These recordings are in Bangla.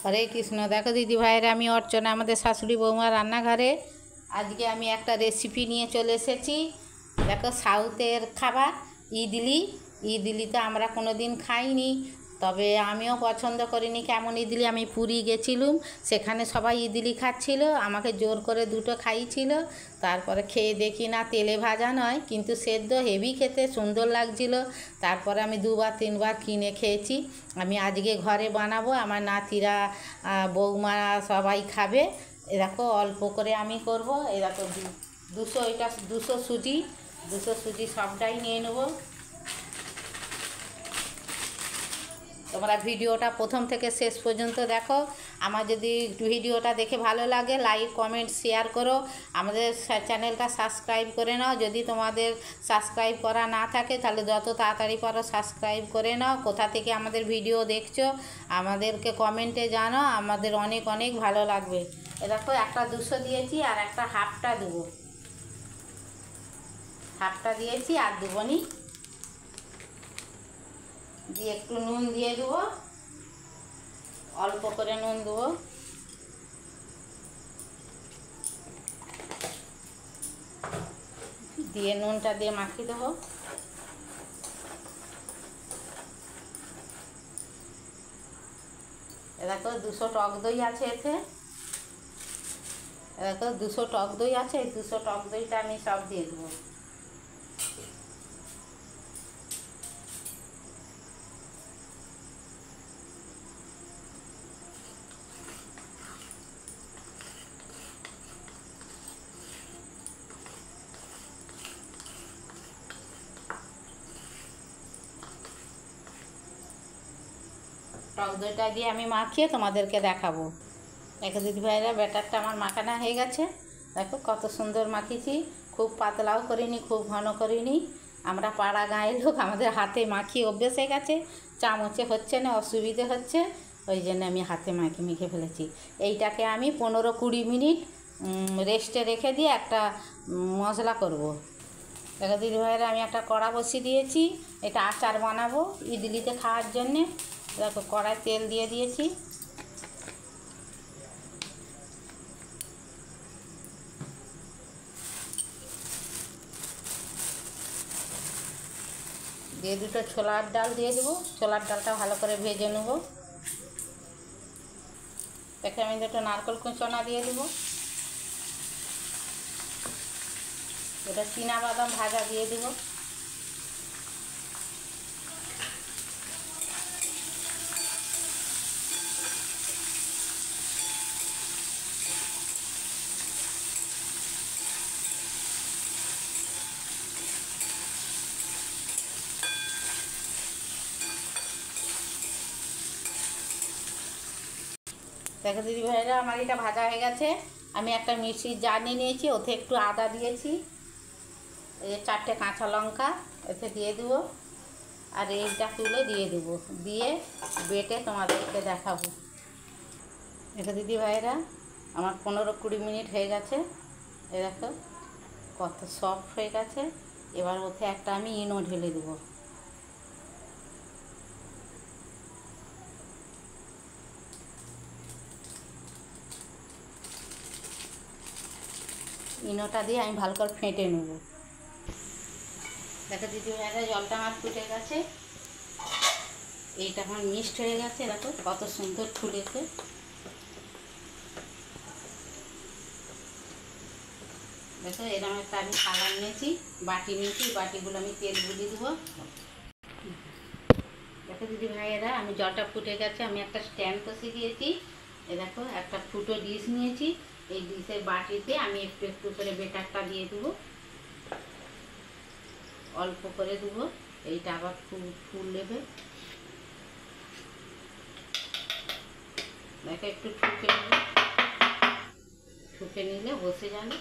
হরে কৃষ্ণ। দেখো দিদি ভাইয়েরা, আমি অর্চনা, আমাদের শাশুড়ি বৌমার রান্নাঘরে। আজকে আমি একটা রেসিপি নিয়ে চলে এসেছি। দেখো, সাউথের খাবার ইডলি। ইডলিতে আমরা কোনো দিন খাইনি, তবে আমিও পছন্দ করিনি কেমন ইডলি। আমি পুরী গেছিলাম, সেখানে সবাই ইডলি খাচ্ছিল, আমাকে জোর করে দুটো খাইয়েছিল। তারপরে খেয়ে দেখি না, তেলে ভাজা নয় কিন্তু সেদ্ধ, হেভি খেতে সুন্দর লাগছিল। তারপরে আমি দুবার তিনবার কিনে খেয়েছি। আমি আজকে ঘরে বানাবো, আমার নাতিরা বৌমা সবাই খাবে। এরকম অল্প করে আমি করব। এরকম 200, এটা 200 সুজি, 200 সুজি সবটাই নিয়ে নেব। তোমরা ভিডিওটা প্রথম থেকে শেষ পর্যন্ত দেখো। আমার যদি ভিডিওটা দেখে ভালো লাগে, লাইক কমেন্ট শেয়ার করো। আমাদের চ্যানেলটা সাবস্ক্রাইব করে নাও। যদি তোমাদের সাবস্ক্রাইব করা না থাকে তাহলে যত তাড়াতাড়ি পারো সাবস্ক্রাইব করে নাও। কোথা থেকে আমাদের ভিডিও দেখছো আমাদেরকে কমেন্টে জানাও, আমাদের অনেক অনেক ভালো লাগবে। এ দেখো, একটা 200 দিয়েছি আর একটা হাফটা দেবো। হাফটা দিয়েছি আর দেবো নি। দিয়ে একটু নুন দিয়ে দেবো, অল্প করে নুন দেবো। দিয়ে নুনটা দিয়ে মাখিয়ে দেবো। দেখো 200 টক দই আছে এতে। দেখো 200 টক দই আছে, এই 200 টক দইটা আমি সব দিয়ে দেবো। টক দইটা দিয়ে আমি মাখিয়ে তোমাদেরকে দেখাবো। দেখো দিদি ভাইরা, ব্যাটারটা আমার মাখানো হয়ে গেছে। দেখো কত সুন্দর মাখিয়েছি। খুব পাতলাও করিনি, খুব ঘন করিনি। আমরা পাড়া গাঁয়ের লোক, আমাদের হাতে মাখিয়ে অভ্যেস হয়ে গেছে। চামচে হচ্ছে না, অসুবিধে হচ্ছে, ওই জন্য আমি হাতে মেখে ফেলেছি। এইটাকে আমি 15-20 মিনিট রেস্টে রেখে দিয়ে একটা মশলা করব। দেখো দিদি ভাইরা, আমি একটা কড়া বসিয়ে দিয়েছি। এটা আচার বানাবো ইডলিতে খাওয়ার জন্যে। দেখো, কড়ায় তেল দিয়ে দিয়েছি। দিয়ে দুটো ছোলার ডাল দিয়ে দেবো। ছোলার ডালটা ভালো করে ভেজে নেব। দেখে আমি দুটো নারকেল কুঁচনা দিয়ে দেবো। এটা চীনাবাদাম ভাজা দিয়ে দেবো। দেখো দিদি ভাইরা, আমার এটা ভাজা হয়ে গেছে। আমি একটা মিক্সির জার নিয়ে নিয়েছি, ওতে একটু আদা দিয়েছি, এই 4টে কাঁচা লঙ্কা এতে দিয়ে দেবো, আর এইটা তুলে দিয়ে দেবো। দিয়ে বেটে তোমাদেরকে দেখাবো। দেখো দিদি ভাইরা, আমার 15-20 মিনিট হয়ে গেছে। এ দেখো কত সফট হয়ে গেছে। এবার ওতে একটা আমি ইনো ঢেলে দেবো। ইনোটা দিয়ে আমি ভালো করে ফেটে নেব। দেখো দিদি ভাইরা, জলটা আমার ফুটে গেছে। এইটা আমার মিক্সড হয়ে গেছে। দেখো কত সুন্দর ফুলেছে। দেখো, এরকম একটা আমি কালার নিয়েছি, বাটি নিয়েছি। বাটিগুলো আমি তেল বুলিয়ে দেবো। দেখো দিদি ভাইয়েরা, আমি জলটা ফুটে গেছে, আমি একটা স্ট্যান্ড কষিয়ে দিয়েছি। এ দেখো, একটা ফুটো ডিশ নিয়েছি। এই ডিশের বাটিতে আমি একটু একটু করে বেটারটা দিয়ে দেবো, অল্প করে দেবো। এইটা আবার ফুল নেবে। দেখো, একটু ঠুকে নেবে, ঠুকে নিলে বসে যাবে।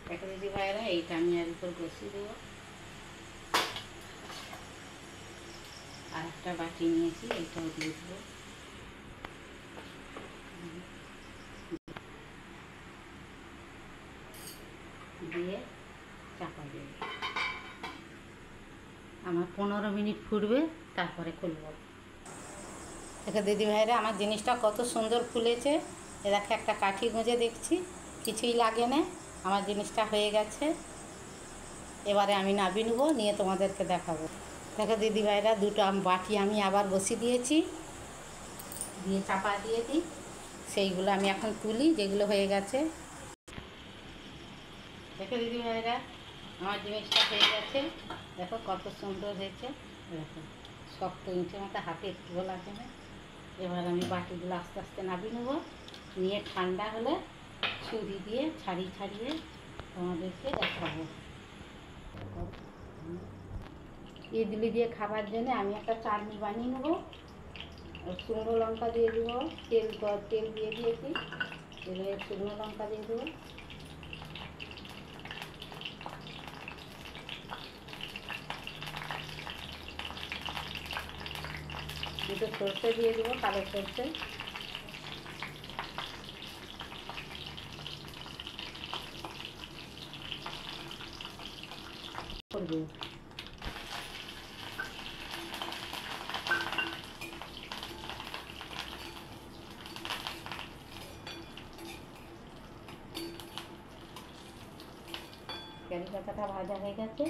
দেখো দিদি ভাইয়েরা, এইটা আমি আর উপর বসিয়ে দেবো। আর একটা বাটি নিয়েছি, এইটাও দিয়ে দেবো। দিয়ে চাপা দেবো। আমার 15 মিনিট ফুটবে, তারপরে খুলব। দেখো দিদি ভাইরা আমার জিনিসটা কত সুন্দর ফুলেছে। এদেরকে একটা কাঠি গুঁজে দেখছি, কিছুই লাগে না, আমার জিনিসটা হয়ে গেছে। এবারে আমি নাবিয়ে নেবো, নিয়ে তোমাদেরকে দেখাবো। দেখো দিদি ভাইরা দুটো বাটি আমি আবার বসিয়ে দিয়েছি, দিয়ে চাপা দিয়ে দিই। সেইগুলো আমি এখন তুলি যেগুলো হয়ে গেছে। দেখো দিদি ভাইরা আমার জিনিসটা হয়ে গেছে, দেখো কত সুন্দর হয়েছে। দেখো শক্ত ইঞ্চের মতো, হাতে একটুও লাগে না। এবার আমি বাটিগুলো আস্তে আস্তে নাবিয়ে নেবো, নিয়ে ঠান্ডা হলে ছুরি দিয়ে ছাড়িয়ে ছাড়িয়ে তোমাদেরকে দেখাবো। ইডলি দিয়ে খাবার জন্য আমি একটা চাটনি বানিয়ে নেবো। শুকনো লঙ্কা দিয়ে দেবো, তেল দিয়ে দিয়েছি, এবারে শুকনো লঙ্কা দিয়ে দেবো, দুটো সর্ষে দিয়ে দেবো, কালো সর্ষে, করবো। কারি পাতাটা ভাজা হয়ে গেছে,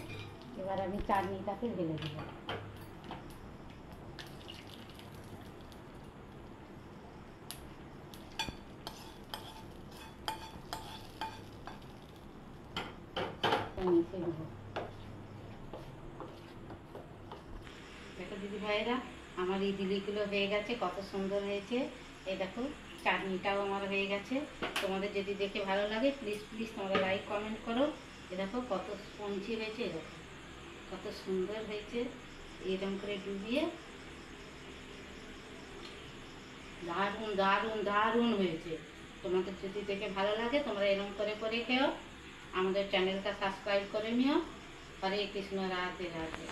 এবার আমি চাটনিটাকে ঢেলে দেবো। মিশিয়ে দেবো। দেখো দিদি ভাইয়েরা আমার ইডলিগুলো হয়ে গেছে, কত সুন্দর হয়েছে। এই দেখো চাটনিটাও আমার হয়ে গেছে। তোমাদের যদি দেখে ভালো লাগে প্লিজ প্লিজ তোমরা লাইক কমেন্ট করো। এ দেখো কত স্পঞ্জি হয়েছে, এ দেখো কত সুন্দর হয়েছে। এরকম করে ডুবিয়ে দারুণ দারুণ দারুণ হয়েছে। তোমাদের যদি দেখে ভালো লাগে তোমরা এরকম করে করে খেও। আমাদের চ্যানেলটা সাবস্ক্রাইব করে নিও। হরে কৃষ্ণ, রাধে রাধে।